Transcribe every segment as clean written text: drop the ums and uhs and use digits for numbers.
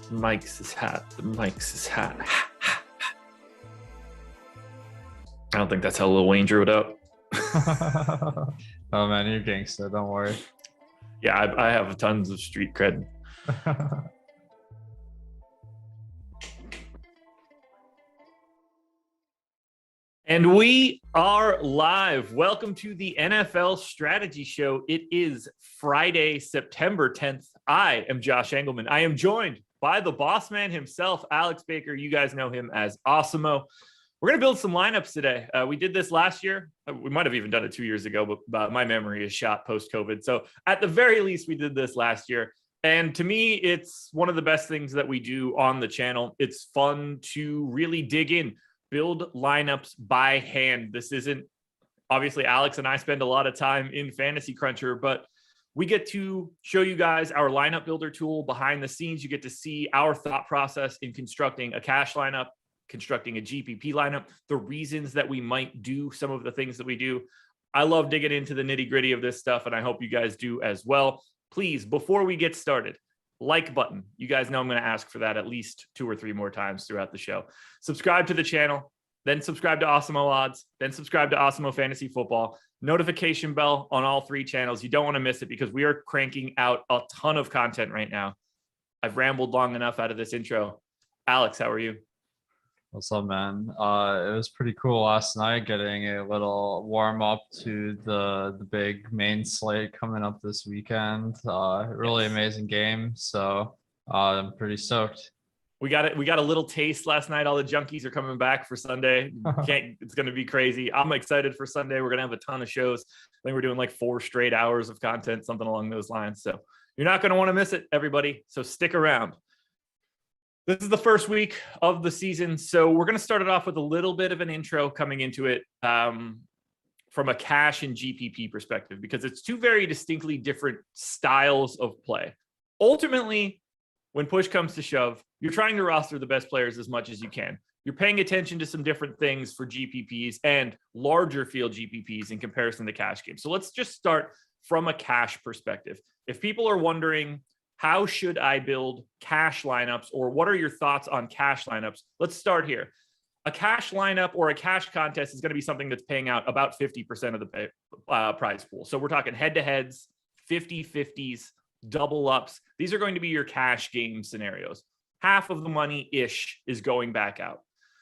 Mike's hat. I don't think that's how Lil Wayne drew it up. Oh man, you're gangster. Don't worry. Yeah, I have tons of street cred. And we are live. Welcome to the NFL Strategy Show. It is Friday, September 10th. I am Josh Engleman. I am joined by the boss man himself, Alex Baker. You guys know him as Awesemo. We're going to build some lineups today. We did this last year. We might have even done it 2 years ago, but my memory is shot post-COVID. So at the very least, we did this last year. And to me, it's one of the best things that we do on the channel. It's fun to really dig in, build lineups by hand. This isn't, obviously, Alex and I spend a lot of time in Fantasy Cruncher, but we get to show you guys our lineup builder tool behind the scenes. You get to see our thought process in constructing a cash lineup, constructing a GPP lineup, the reasons that we might do some of the things that we do. I love digging into the nitty gritty of this stuff, and I hope you guys do as well. Please, before we get started, like button. You guys know I'm going to ask for that at least 2 or 3 more times throughout the show. Subscribe to the channel, then subscribe to Awesemo Odds, then subscribe to Awesemo Fantasy Football. Notification bell on all 3 channels. You don't want to miss it because we are cranking out a ton of content right now. I've rambled long enough out of this intro. Alex, how are you? What's up, man? It was pretty cool last night getting a little warm up to the big main slate coming up this weekend. Really amazing game. So I'm pretty stoked. We got a little taste last night. All the junkies are coming back for Sunday. It's going to be crazy. I'm excited for Sunday. We're going to have a ton of shows. I think we're doing like 4 straight hours of content, something along those lines. So you're not going to want to miss it, everybody. So stick around. This is the first week of the season. So we're going to start it off with a little bit of an intro coming into it from a cash and GPP perspective, because it's 2 very distinctly different styles of play. Ultimately, when push comes to shove, you're trying to roster the best players as much as you can. You're paying attention to some different things for GPPs and larger field GPPs in comparison to cash games. So let's just start from a cash perspective. If people are wondering, how should I build cash lineups, or what are your thoughts on cash lineups? Let's start here. A cash lineup or a cash contest is going to be something that's paying out about 50% of the prize pool. So we're talking head-to-heads, 50-50s, double ups. These are going to be your cash game scenarios. Half of the money-ish is going back out.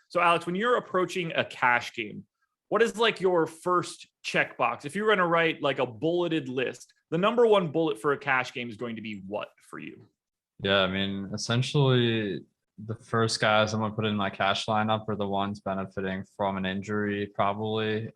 So Alex, when you're approaching a cash game, what is like your first checkbox? If you're going to write like a bulleted list, the number 1 bullet for a cash game is going to be what for you? Yeah, I mean, essentially, the first guys I'm gonna put in my cash lineup are the ones benefiting from an injury, probably.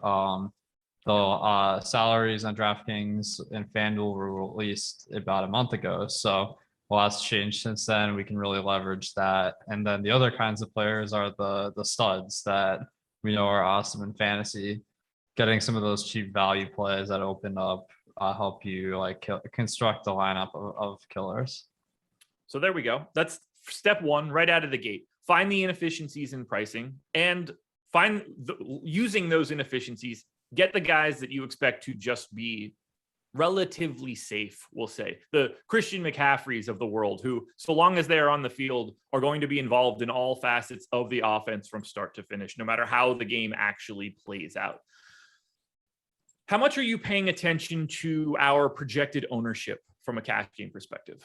The salaries on DraftKings and FanDuel were released about a month ago, so a lot's changed since then. We can really leverage that. And then the other kinds of players are the studs that we know are awesome in fantasy. Getting some of those cheap value plays that open up help you like construct the lineup of killers. So there we go. That's step one right out of the gate. Find the inefficiencies in pricing and using those inefficiencies, get the guys that you expect to just be relatively safe, we'll say. The Christian McCaffreys of the world, who, so long as they are on the field, are going to be involved in all facets of the offense from start to finish, no matter how the game actually plays out. How much are you paying attention to our projected ownership from a cash game perspective?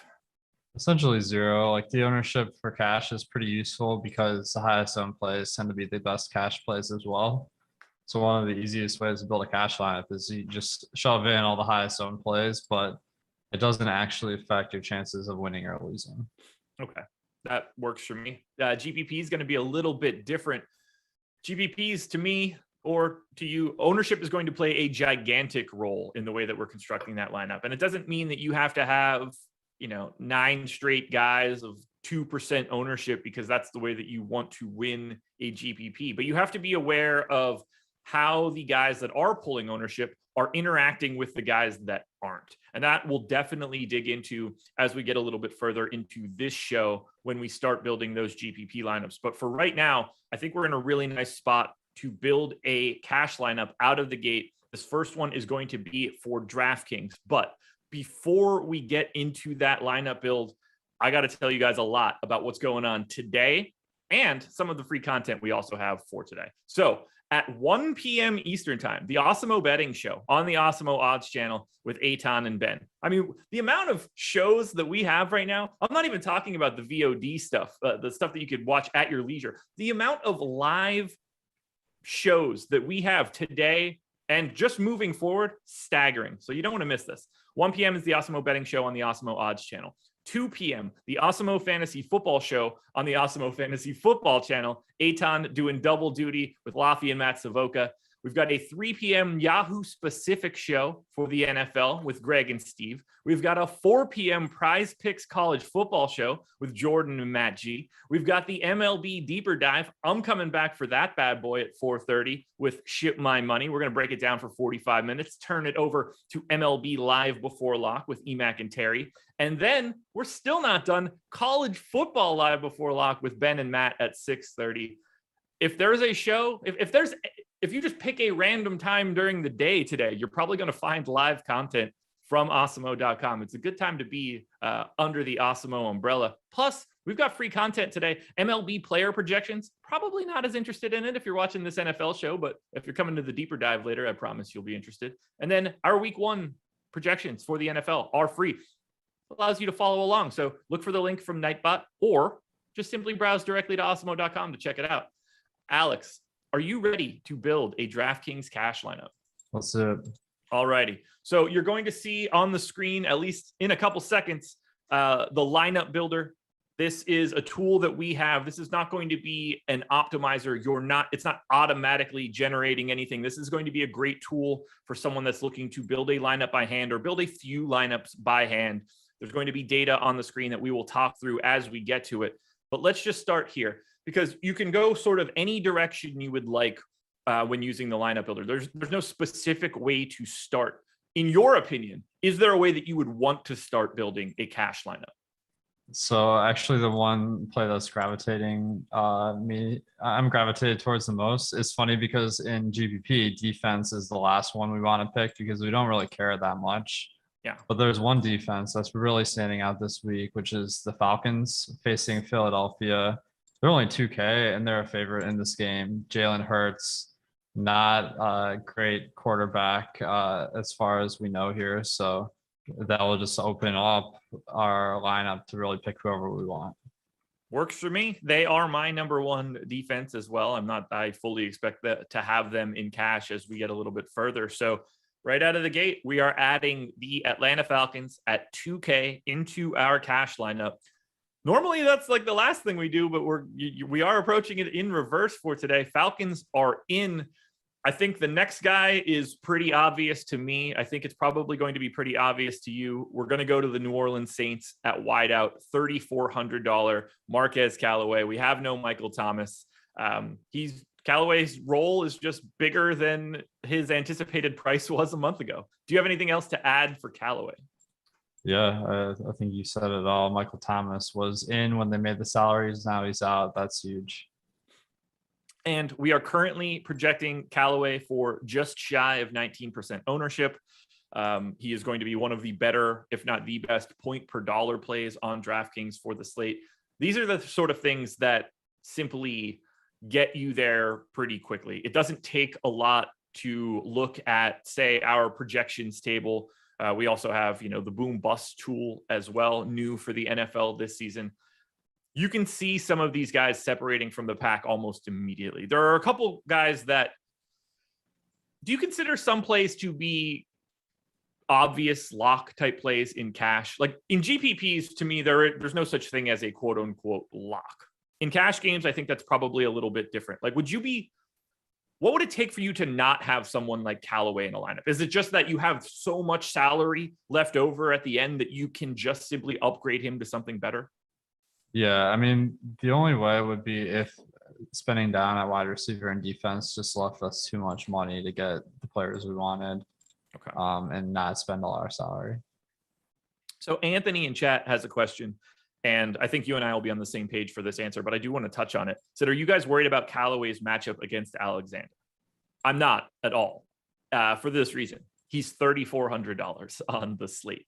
Essentially zero. Like the ownership for cash is pretty useful because the highest owned plays tend to be the best cash plays as well. So one of the easiest ways to build a cash lineup is you just shove in all the highest owned plays, but it doesn't actually affect your chances of winning or losing. Okay, that works for me. GPP is going to be a little bit different. GPPs to me, or to you, ownership is going to play a gigantic role in the way that we're constructing that lineup. And it doesn't mean that you have to have, 9 straight guys of 2% ownership because that's the way that you want to win a GPP. But you have to be aware of how the guys that are pulling ownership are interacting with the guys that aren't. And that we'll definitely dig into as we get a little bit further into this show when we start building those GPP lineups. But for right now, I think we're in a really nice spot to build a cash lineup out of the gate. This first one is going to be for DraftKings. But before we get into that lineup build, I got to tell you guys a lot about what's going on today and some of the free content we also have for today. So at 1 p.m. Eastern time, the Awesemo betting show on the Awesemo odds channel with Eitan and Ben. I mean, the amount of shows that we have right now, I'm not even talking about the VOD stuff, the stuff that you could watch at your leisure. The amount of live shows that we have today and just moving forward, staggering. So you don't want to miss this. 1 p.m. is the Awesemo betting show on the Awesemo odds channel. 2 p.m., the Awesemo Fantasy Football Show on the Awesemo Fantasy Football channel. Eitan doing double duty with Laffy and Matt Savoca. We've got a 3 p.m. Yahoo specific show for the NFL with Greg and Steve. We've got a 4 p.m. Prize Picks college football show with Jordan and Matt G. We've got the MLB deeper dive. I'm coming back for that bad boy at 4:30 with Ship My Money. We're going to break it down for 45 minutes, turn it over to MLB Live Before Lock with Emac and Terry. And then we're still not done. College football Live Before Lock with Ben and Matt at 6:30. If there's a show, if you just pick a random time during the day today, you're probably going to find live content from Awesemo.com. It's a good time to be under the Awesemo umbrella. Plus, we've got free content today. MLB player projections, probably not as interested in it if you're watching this NFL show, but if you're coming to the deeper dive later, I promise you'll be interested. And then our week 1 projections for the NFL are free. It allows you to follow along. So look for the link from Nightbot or just simply browse directly to Awesemo.com to check it out. Alex, are you ready to build a DraftKings cash lineup? Let's do it. All righty. So you're going to see on the screen, at least in a couple seconds, the lineup builder. This is a tool that we have. This is not going to be an optimizer. It's not automatically generating anything. This is going to be a great tool for someone that's looking to build a lineup by hand or build a few lineups by hand. There's going to be data on the screen that we will talk through as we get to it. But let's just start here, because you can go sort of any direction you would like when using the lineup builder. There's no specific way to start. In your opinion, is there a way that you would want to start building a cash lineup? So actually the one play that's gravitating I'm gravitated towards the most. It's funny because in GPP, defense is the last one we want to pick because we don't really care that much. Yeah. But there's one defense that's really standing out this week, which is the Falcons facing Philadelphia. They're only 2K and they're a favorite in this game. Jalen Hurts, not a great quarterback as far as we know here. So that will just open up our lineup to really pick whoever we want. Works for me. They are my number 1 defense as well. I fully expect to have them in cash as we get a little bit further. So right out of the gate, we are adding the Atlanta Falcons at 2K into our cash lineup. Normally that's like the last thing we do, but we are approaching it in reverse for today. Falcons are in. I think the next guy is pretty obvious to me. I think it's probably going to be pretty obvious to you. We're going to go to the New Orleans Saints at wideout, $3,400 Marquez Callaway. We have no Michael Thomas. Callaway's role is just bigger than his anticipated price was a month ago. Do you have anything else to add for Callaway? Yeah, I think you said it all. Michael Thomas was in when they made the salaries. Now he's out. That's huge. And we are currently projecting Callaway for just shy of 19% ownership. He is going to be one of the better, if not the best, point per dollar plays on DraftKings for the slate. These are the sort of things that simply get you there pretty quickly. It doesn't take a lot to look at, say, our projections table. We also have, the boom bust tool as well, new for the NFL this season. You can see some of these guys separating from the pack almost immediately. There are a couple guys that, do you consider some plays to be obvious lock type plays in cash? Like in GPPs, to me, there's no such thing as a quote unquote lock. In cash games, I think that's probably a little bit different. Like, what would it take for you to not have someone like Callaway in a lineup? Is it just that you have so much salary left over at the end that you can just simply upgrade him to something better? Yeah, I mean, the only way would be if spending down at wide receiver and defense just left us too much money to get the players we wanted, and not spend all our salary. So Anthony in chat has a question, and I think you and I will be on the same page for this answer, but I do want to touch on it. Said, are you guys worried about Callaway's matchup against Alexander? I'm not at all, for this reason. He's $3,400 on the slate.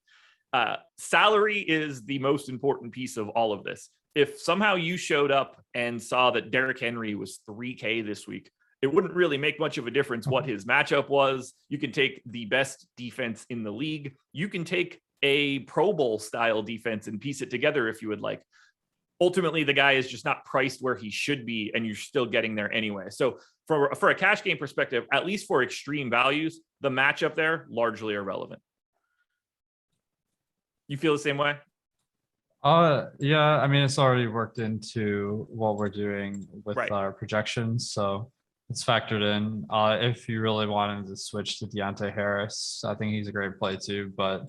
Salary is the most important piece of all of this. If somehow you showed up and saw that Derrick Henry was $3K this week, it wouldn't really make much of a difference what his matchup was. You can take the best defense in the league. You can take a Pro Bowl style defense and piece it together if you would like. Ultimately, the guy is just not priced where he should be, and you're still getting there anyway. So for a cash game perspective, at least for extreme values, the matchup there largely irrelevant. You feel the same way? Yeah, I mean, it's already worked into what we're doing with our projections, so it's factored in. If you really wanted to switch to Deontay Harris, I think he's a great play too, but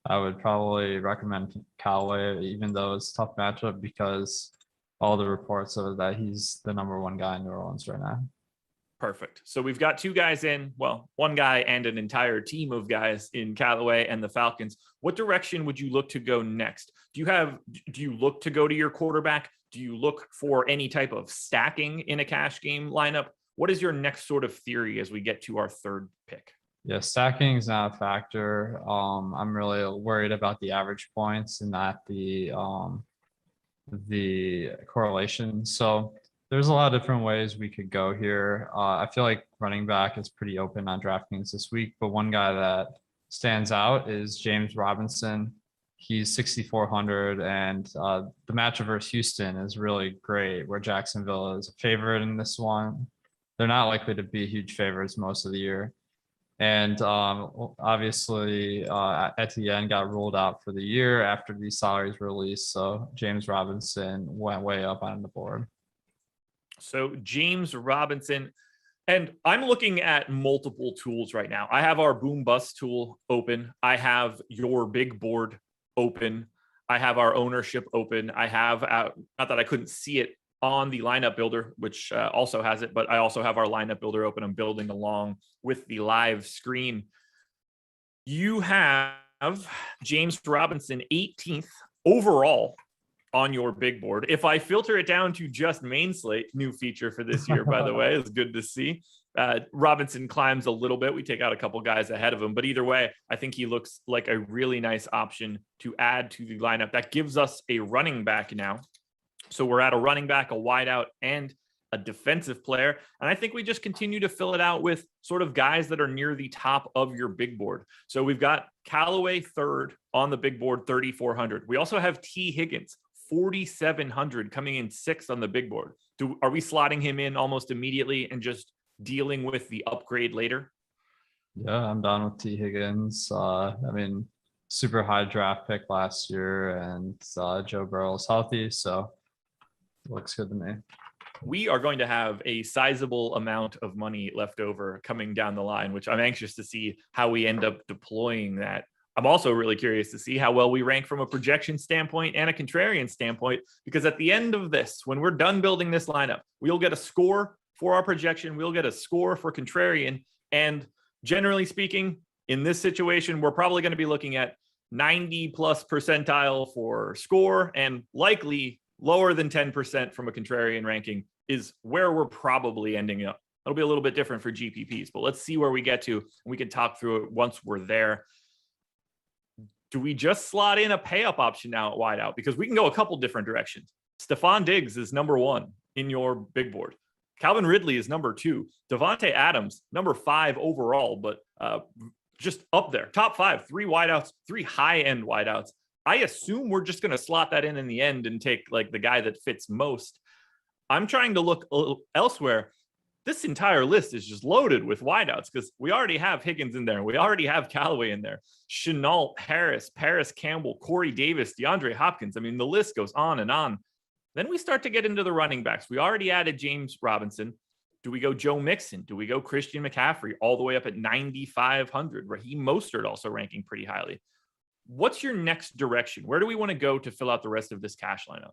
I would probably recommend Callaway, even though it's a tough matchup, because all the reports are that he's the number one guy in New Orleans right now. Perfect. So we've got two guys in, well, one guy and an entire team of guys in Callaway and the Falcons. What direction would you look to go next? Do you look to go to your quarterback? Do you look for any type of stacking in a cash game lineup? What is your next sort of theory as we get to our third pick? Yeah, stacking is not a factor. I'm really worried about the average points and not the correlation. So there's a lot of different ways we could go here. I feel like running back is pretty open on DraftKings this week, but one guy that stands out is James Robinson. He's 6,400, and the matchup versus Houston is really great, where Jacksonville is a favorite in this one. They're not likely to be huge favorites most of the year. And obviously, Etienne got ruled out for the year after these salaries were released. So James Robinson went way up on the board. So James Robinson, and I'm looking at multiple tools right now. I have our boom bust tool open. I have your big board open. I have our ownership open. I have, not that I couldn't see it on the lineup builder, which also has it, but I also have our lineup builder open. I'm building along with the live screen. You have James Robinson 18th overall on your big board. If I filter it down to just main slate, new feature for this year, by the way, it's good to see. Robinson climbs a little bit. We take out a couple guys ahead of him, but either way, I think he looks like a really nice option to add to the lineup. That gives us a running back now. So we're at a running back, a wideout, and a defensive player. And I think we just continue to fill it out with sort of guys that are near the top of your big board. So we've got Callaway third on the big board, 3,400. We also have T. Higgins, 4,700, coming in sixth on the big board. Are we slotting him in almost immediately and just dealing with the upgrade later? Yeah, I'm done with T. Higgins. I mean, super high draft pick last year, and Joe Burrow's healthy, so it looks good to me. We are going to have a sizable amount of money left over coming down the line, which I'm anxious to see how we end up deploying that. I'm also really curious to see how well we rank from a projection standpoint and a contrarian standpoint, because at the end of this, when we're done building this lineup, we'll get a score for our projection. We'll get a score for contrarian. And generally speaking, in this situation, we're probably going to be looking at 90 plus percentile for score, and likely lower than 10% from a contrarian ranking is where we're probably ending up. It'll be a little bit different for GPPs, but let's see where we get to. And we can talk through it once we're there. Do we just slot in a pay up option now at wideout? Because we can go a couple different directions. Stephon Diggs is number 1 in your big board. Calvin Ridley is number 2. Devontae Adams, number 5 overall, but just up there. Top 5, 3 wideouts, 3 high-end wideouts. I assume we're just going to slot that in the end and take like the guy that fits most. I'm trying to look elsewhere. This entire list is just loaded with wideouts because we already have Higgins in there. We already have Callaway in there. Chenault, Harris, Paris Campbell, Corey Davis, DeAndre Hopkins. I mean, the list goes on and on. Then we start to get into the running backs. We already added James Robinson. Do we go Joe Mixon? Do we go Christian McCaffrey all the way up at 9,500? Raheem Mostert also ranking pretty highly. What's your next direction? Where do we want to go to fill out the rest of this cash lineup?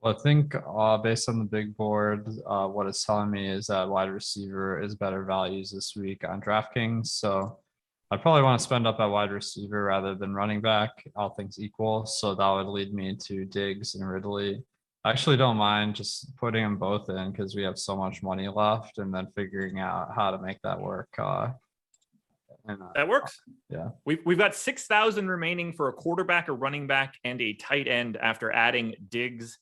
Well, I think based on the big board, what it's telling me is that wide receiver is better values this week on DraftKings. So I probably want to spend up at wide receiver rather than running back, all things equal. So that would lead me to Diggs and Ridley. I actually don't mind just putting them both in because we have so much money left, and then figuring out how to make that work. That works. Yeah. We've got 6,000 remaining for a quarterback, a running back, and a tight end after adding Diggs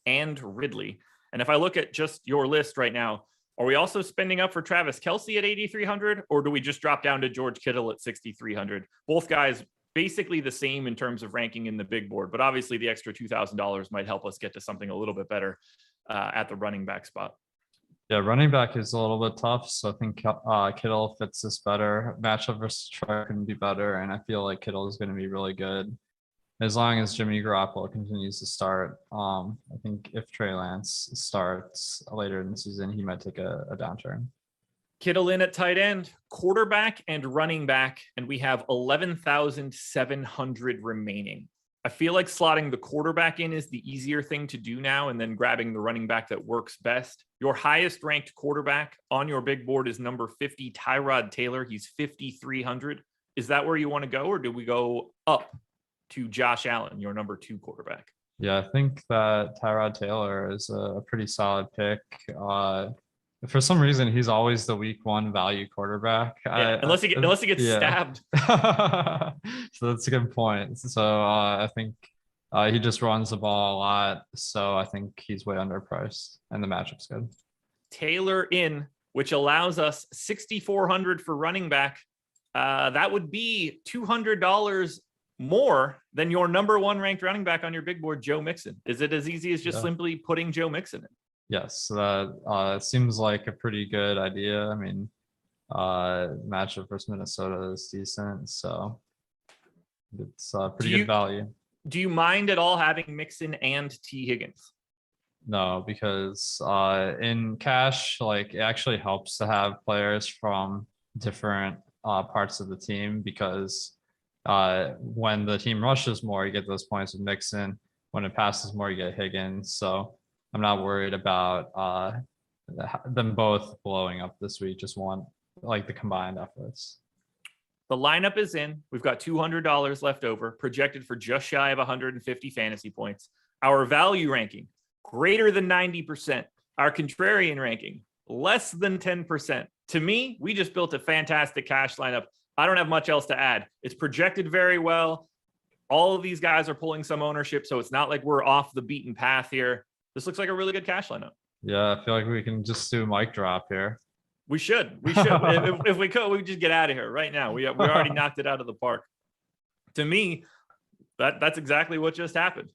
and Ridley. And if I look at just your list right now, are we also spending up for Travis Kelce at 8,300, or do we just drop down to George Kittle at 6,300? Both guys basically the same in terms of ranking in the big board, but obviously the extra $2,000 might help us get to something a little bit better at the running back spot. Yeah, running back is a little bit tough, so I think Kittle fits this better. Matchup versus Troy can be better, and I feel like Kittle is going to be really good as long as Jimmy Garoppolo continues to start. I think if Trey Lance starts later in the season, he might take a downturn. Kittle in at tight end, quarterback, and running back, and we have 11,700 remaining. I feel like slotting the quarterback in is the easier thing to do now, and then grabbing the running back that works best. Your highest ranked quarterback on your big board is number 50, Tyrod Taylor. He's 5,300. Is that where you want to go, or do we go up to Josh Allen, your number 2 quarterback? Yeah, I think that Tyrod Taylor is a pretty solid pick. For some reason, he's always the week 1 value quarterback. Yeah, unless he gets stabbed. So that's a good point. So I think he just runs the ball a lot. So I think he's way underpriced, and the matchup's good. Taylor in, which allows us 6,400 for running back. That would be $200 more than your number 1 ranked running back on your big board, Joe Mixon. Is it as easy as just simply putting Joe Mixon in? Yes, that seems like a pretty good idea. I mean, matchup versus Minnesota is decent, so it's pretty good value. Do you mind at all having Mixon and T. Higgins? No, because in cash, like, it actually helps to have players from different parts of the team, because when the team rushes more, you get those points with Mixon. When it passes more, you get Higgins. So I'm not worried about them both blowing up this week. Just want like the combined efforts. The lineup is in. We've got $200 left over, projected for just shy of 150 fantasy points. Our value ranking, greater than 90%. Our contrarian ranking, less than 10%. To me, we just built a fantastic cash lineup. I don't have much else to add. It's projected very well. All of these guys are pulling some ownership, so it's not like we're off the beaten path here. This looks like a really good cash lineup. Yeah, I feel like we can just do a mic drop here. We should. if we could, we'd just get out of here right now. We already knocked it out of the park. To me, that's exactly what just happened.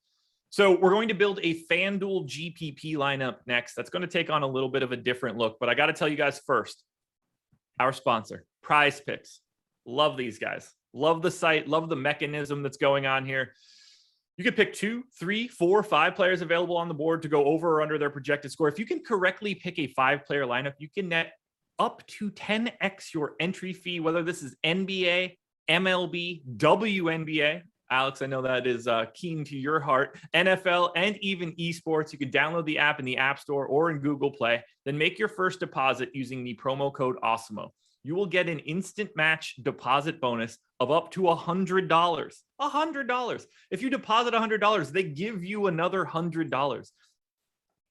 So we're going to build a FanDuel GPP lineup next. That's going to take on a little bit of a different look, but I got to tell you guys first, our sponsor, Prize Picks. Love these guys. Love the site. Love the mechanism that's going on here. You could pick 2, 3, 4, 5 players available on the board to go over or under their projected score. If you can correctly pick a 5-player lineup, you can net up to 10x your entry fee, whether this is NBA, MLB, WNBA. Alex, I know that is keen to your heart. NFL and even esports. You can download the app in the App Store or in Google Play. Then make your first deposit using the promo code Awesemo. You will get an instant match deposit bonus of up to $100. $100. If you deposit $100, they give you another $100.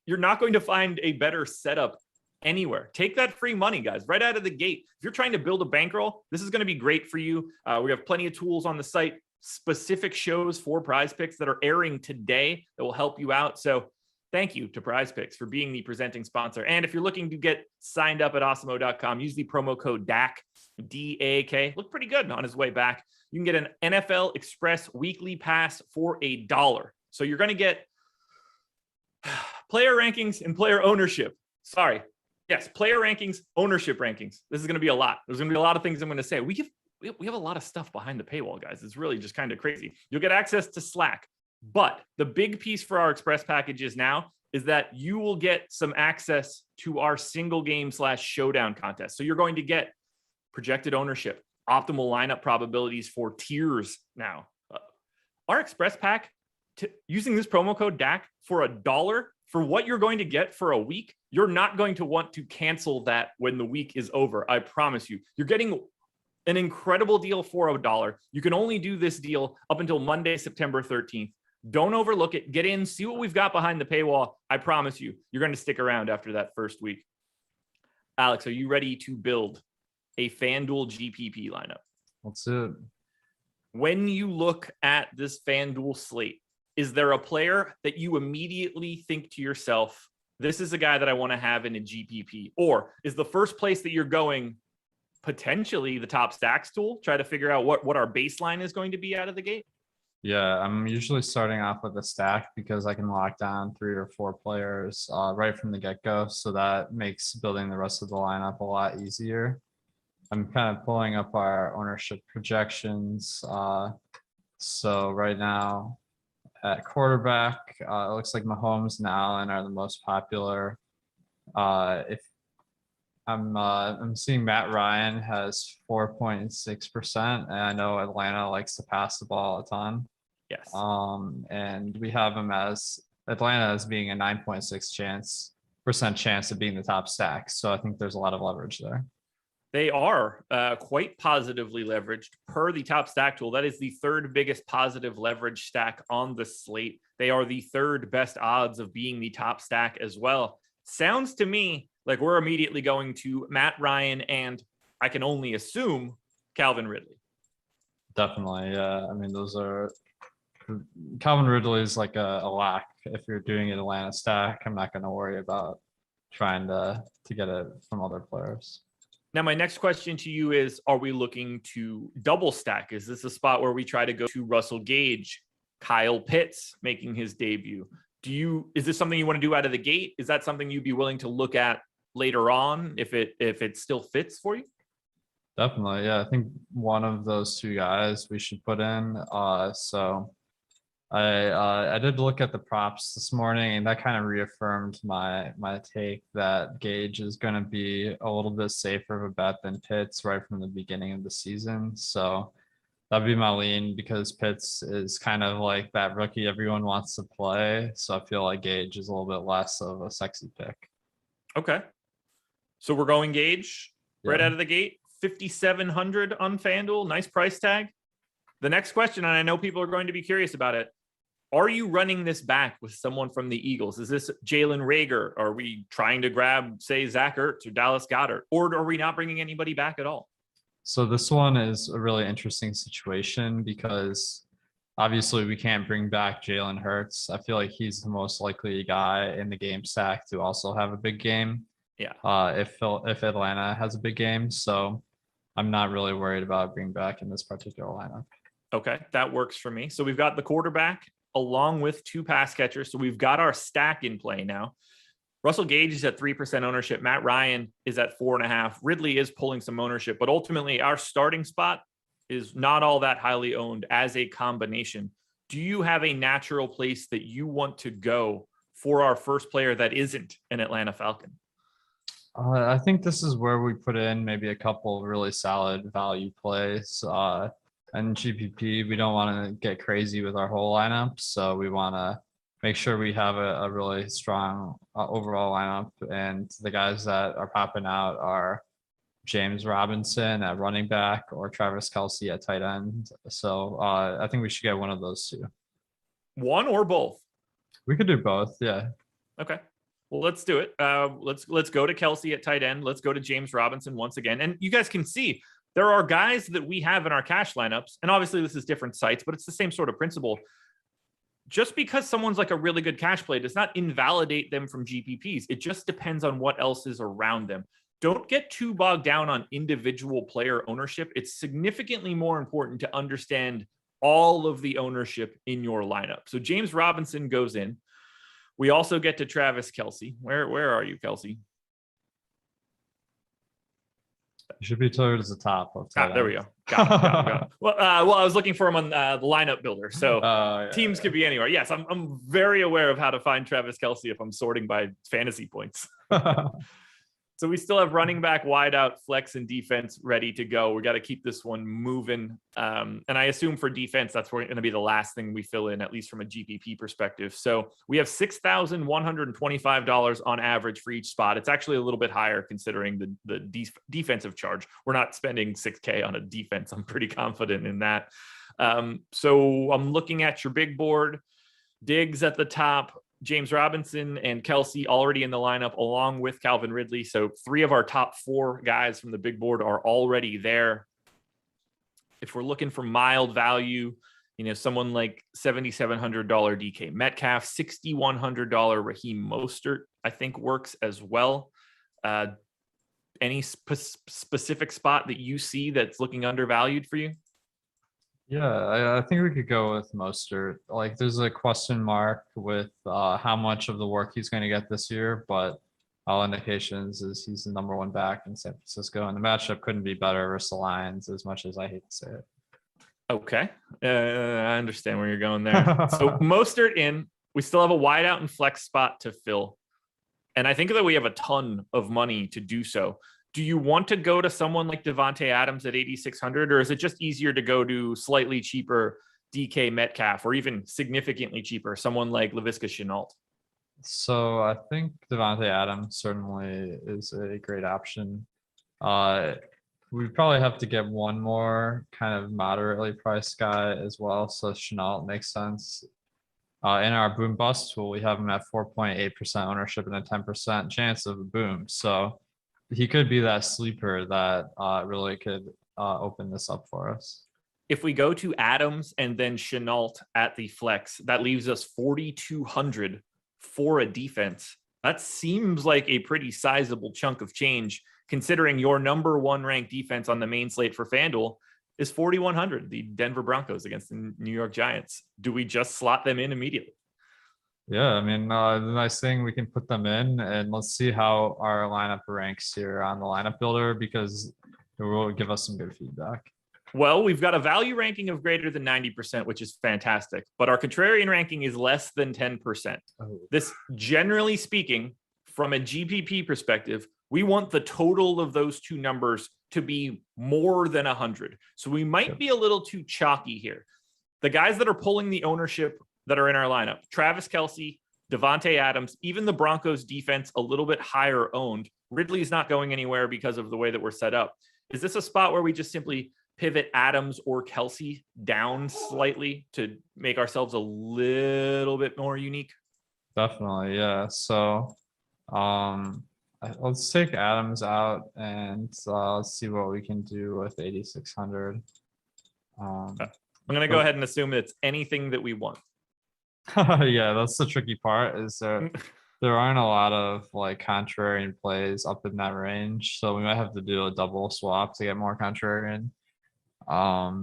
You're not going to find a better setup anywhere. Take that free money, guys, right out of the gate. If you're trying to build a bankroll, this is going to be great for you. We have plenty of tools on the site, specific shows for Prize Picks that are airing today that will help you out. So thank you to Prize Picks for being the presenting sponsor. And if you're looking to get signed up at awesemo.com, use the promo code DAK, D-A-K. Look pretty good on his way back. You can get an NFL Express weekly pass for $1. So you're going to get player rankings and player ownership. Sorry. Yes, player rankings, ownership rankings. This is going to be a lot. There's going to be a lot of things I'm going to say. We have a lot of stuff behind the paywall, guys. It's really just kind of crazy. You'll get access to Slack. But the big piece for our Express packages now is that you will get some access to our single game / showdown contest. So you're going to get projected ownership, optimal lineup probabilities for tiers now. Our Express pack, using this promo code DAK for $1 for what you're going to get for a week, you're not going to want to cancel that when the week is over. I promise you. You're getting an incredible deal for $1. You can only do this deal up until Monday, September 13th. Don't overlook it. Get in, see what we've got behind the paywall. I promise you, you're going to stick around after that first week. Alex, are you ready to build a FanDuel GPP lineup? Let's do it. When you look at this FanDuel slate, is there a player that you immediately think to yourself, this is a guy that I want to have in a GPP? Or is the first place that you're going potentially the top stacks tool? Try to figure out what our baseline is going to be out of the gate? Yeah, I'm usually starting off with a stack because I can lock down 3 or 4 players right from the get-go. So that makes building the rest of the lineup a lot easier. I'm kind of pulling up our ownership projections. So right now at quarterback, it looks like Mahomes and Allen are the most popular. If I'm seeing Matt Ryan has 4.6%, and I know Atlanta likes to pass the ball a ton. Yes. And we have him as Atlanta as being a 9.6% chance of being the top stack. So I think there's a lot of leverage there. They are quite positively leveraged per the top stack tool. That is the third biggest positive leverage stack on the slate. They are the third best odds of being the top stack as well. Sounds to me like we're immediately going to Matt Ryan and I can only assume Calvin Ridley. Definitely. Yeah. I mean, Calvin Ridley is like a lock. If you're doing an Atlanta stack, I'm not going to worry about trying to get it from other players. Now, my next question to you is, are we looking to double stack? Is this a spot where we try to go to Russell Gage, Kyle Pitts making his debut? Is this something you want to do out of the gate? Is that something you'd be willing to look at later on if it still fits for you? Definitely. Yeah. I think one of those 2 guys we should put in. So I did look at the props this morning, and that kind of reaffirmed my take that Gage is going to be a little bit safer of a bet than Pitts right from the beginning of the season. So that'd be my lean because Pitts is kind of like that rookie everyone wants to play. So I feel like Gage is a little bit less of a sexy pick. Okay. So we're going Gage right out of the gate. 5,700 on FanDuel. Nice price tag. The next question, and I know people are going to be curious about it. Are you running this back with someone from the Eagles? Is this Jalen Reagor? Are we trying to grab, say, Zach Ertz or Dallas Goedert? Or are we not bringing anybody back at all? So this one is a really interesting situation because obviously we can't bring back Jalen Hurts. I feel like he's the most likely guy in the game stack to also have a big game. Yeah. If Atlanta has a big game. So I'm not really worried about bringing back in this particular lineup. Okay, that works for me. So we've got the quarterback along with 2 pass catchers. So we've got our stack in play now. Russell Gage is at 3% ownership. Matt Ryan is at 4.5%. Ridley is pulling some ownership, but ultimately our starting spot is not all that highly owned as a combination. Do you have a natural place that you want to go for our first player that isn't an Atlanta Falcon? I think this is where we put in maybe a couple really solid value plays. And GPP, we don't want to get crazy with our whole lineup, so we want to make sure we have a really strong overall lineup. And the guys that are popping out are James Robinson at running back or Travis Kelce at tight end. So I think we should get one of those two. One or both? We could do both. Yeah. Okay. Well, let's do it. Let's go to Kelce at tight end. Let's go to James Robinson once again. And you guys can see there are guys that we have in our cash lineups. And obviously this is different sites, but it's the same sort of principle. Just because someone's like a really good cash play does not invalidate them from GPPs. It just depends on what else is around them. Don't get too bogged down on individual player ownership. It's significantly more important to understand all of the ownership in your lineup. So James Robinson goes in. We also get to Travis Kelce. Where are you, Kelce? You should be towards the top of there we go. Got it. Well, I was looking for him on the lineup builder. So teams could be anywhere. Yes, I'm very aware of how to find Travis Kelce if I'm sorting by fantasy points. So we still have running back, wide out, flex, and defense ready to go. We got to keep this one moving. And I assume for defense, that's going to be the last thing we fill in, at least from a GPP perspective. So we have $6,125 on average for each spot. It's actually a little bit higher considering the defensive charge. We're not spending $6K on a defense. I'm pretty confident in that. So I'm looking at your big board. Diggs at the top. James Robinson and Kelce already in the lineup along with Calvin Ridley. So 3 of our top 4 guys from the big board are already there. If we're looking for mild value, someone like $7,700 DK Metcalf, $6,100 Raheem Mostert, I think works as well. Any specific spot that you see that's looking undervalued for you? Yeah, I think we could go with Mostert. Like, there's a question mark with how much of the work he's going to get this year, but all indications is he's the number 1 back in San Francisco, and the matchup couldn't be better versus the Lions, as much as I hate to say it. Okay, I understand where you're going there. So Mostert in. We still have a wide out and flex spot to fill, and I think that we have a ton of money to do so. Do you want to go to someone like Devontae Adams at 8,600, or is it just easier to go to slightly cheaper DK Metcalf, or even significantly cheaper, someone like Laviska Shenault? So I think Devontae Adams certainly is a great option. We probably have to get one more kind of moderately priced guy as well. So Shenault makes sense. In our boom bust tool, we have him at 4.8% ownership and a 10% chance of a boom. So he could be that sleeper that really could open this up for us. If we go to Adams and then Shenault at the flex, that leaves us 4,200 for a defense. That seems like a pretty sizable chunk of change, considering your number 1 ranked defense on the main slate for FanDuel is 4,100, the Denver Broncos against the New York Giants. Do we just slot them in immediately? Yeah, I mean, the nice thing, we can put them in, and let's see how our lineup ranks here on the lineup builder, because it will give us some good feedback. Well, we've got a value ranking of greater than 90%, which is fantastic, but our contrarian ranking is less than 10%. Oh. This, generally speaking, from a GPP perspective, we want the total of those two numbers to be more than 100. So we might be a little too chalky here. The guys that are pulling the ownership that are in our lineup, Travis Kelce, Devontae Adams, even the Broncos defense a little bit higher owned. Ridley's not going anywhere because of the way that we're set up. Is this a spot where we just simply pivot Adams or Kelce down slightly to make ourselves a little bit more unique? Definitely, yeah. So let's take Adams out and let's see what we can do with 8,600. I'm going to go ahead and assume it's anything that we want. Yeah, that's the tricky part, is there aren't a lot of like contrarian plays up in that range, so we might have to do a double swap to get more contrarian. Yeah,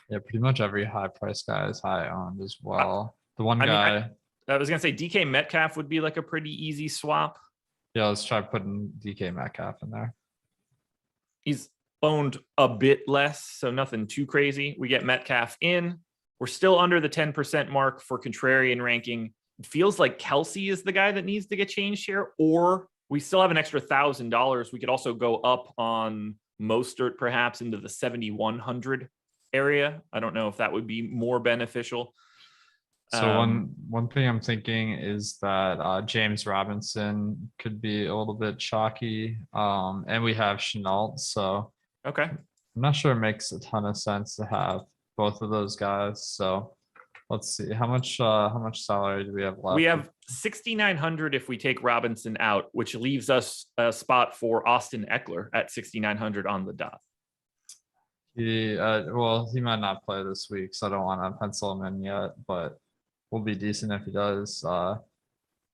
pretty much every high price guy is high owned as well. The one guy, I was gonna say DK Metcalf would be like a pretty easy swap. Yeah, let's try putting DK Metcalf in there. He's owned a bit less, so nothing too crazy. We get Metcalf in. We're still under the 10% mark for contrarian ranking. It feels like Kelsey is the guy that needs to get changed here, or we still have an extra $1,000. We could also go up on Mostert, perhaps into the 7,100 area. I don't know if that would be more beneficial. So one thing I'm thinking is that James Robinson could be a little bit chalky, and we have Chenault. So okay, I'm not sure it makes a ton of sense to have both of those guys. So let's see how much salary do we have left? We have 6,900 if we take Robinson out, which leaves us a spot for Austin Eckler at 6,900 on the dot. He might not play this week, so I don't want to pencil him in yet, but will be decent if he does. Clyde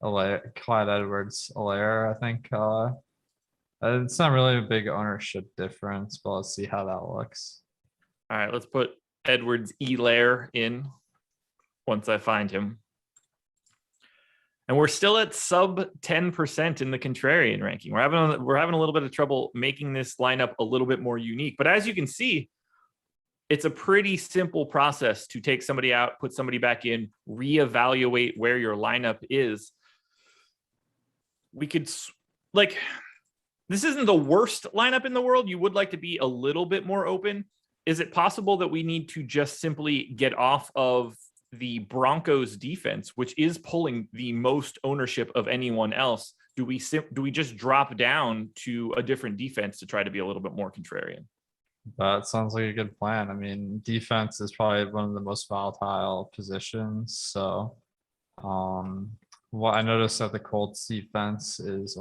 Edwards-Helaire, I think. It's not really a big ownership difference, but let's see how that looks. All right, let's put Edwards-Helaire in once I find him. And we're still at sub 10% in the contrarian ranking. We're having a little bit of trouble making this lineup a little bit more unique. But as you can see, it's a pretty simple process to take somebody out, put somebody back in, reevaluate where your lineup is. We could, like, this isn't the worst lineup in the world. You would like to be a little bit more open. Is it possible that we need to just simply get off of the Broncos defense, which is pulling the most ownership of anyone else? Do we just drop down to a different defense to try to be a little bit more contrarian? That sounds like a good plan. I mean, defense is probably one of the most volatile positions. So, I noticed that the Colts defense is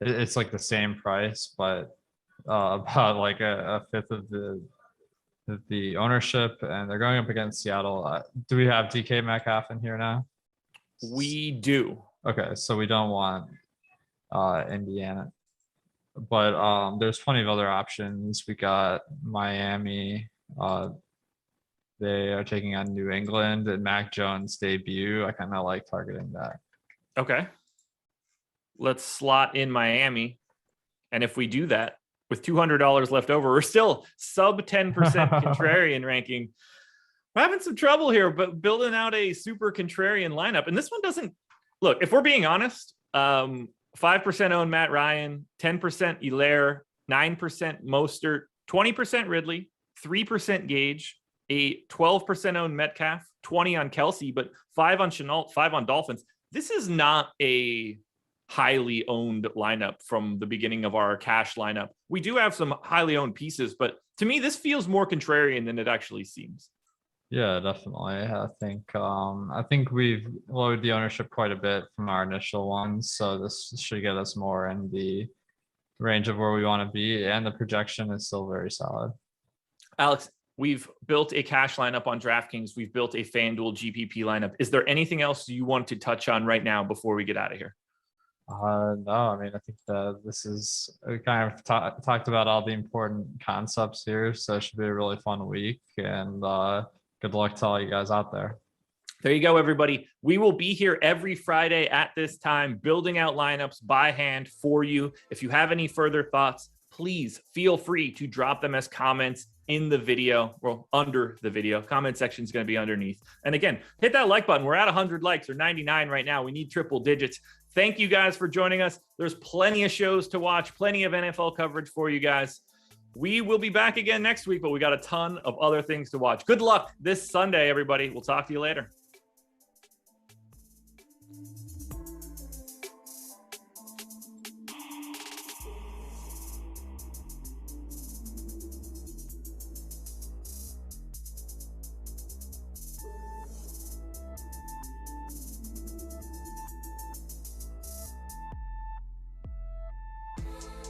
it's like the same price, but about like a fifth of the ownership, and they're going up against Seattle. Do we have DK Metcalf in here now? We do. Okay, so we don't want Indiana. But there's plenty of other options. We got Miami. They are taking on New England and Mac Jones debut. I kind of like targeting that. Okay. Let's slot in Miami. And if we do that with $200 left over, we're still sub 10% contrarian ranking. We're having some trouble here, but building out a super contrarian lineup. And this one doesn't look, if we're being honest, 5% own Matt Ryan, 10% Helaire, 9% Mostert, 20% Ridley, 3% Gage, a 12% owned Metcalf, 20 on Kelsey, but 5 on Chenault, 5 on Dolphins. This is not a highly owned lineup from the beginning of our cash lineup. We do have some highly owned pieces, but to me, this feels more contrarian than it actually seems. Yeah, definitely. I think we've lowered the ownership quite a bit from our initial ones, so this should get us more in the range of where we want to be, and the projection is still very solid. Alex, we've built a cash lineup on DraftKings. We've built a FanDuel GPP lineup. Is there anything else you want to touch on right now before we get out of here? No, I mean, I think that this is kind of talked about all the important concepts here, so it should be a really fun week, and good luck to all you guys out there. There you go, everybody. We will be here every Friday at this time, building out lineups by hand for you. If you have any further thoughts, please feel free to drop them as comments in the video, or under the video. Comment section is going to be underneath. And again, hit that like button. We're at 100 likes, or 99 right now. We need triple digits. Thank you guys for joining us. There's plenty of shows to watch, plenty of NFL coverage for you guys. We will be back again next week, but we got a ton of other things to watch. Good luck this Sunday, everybody. We'll talk to you later.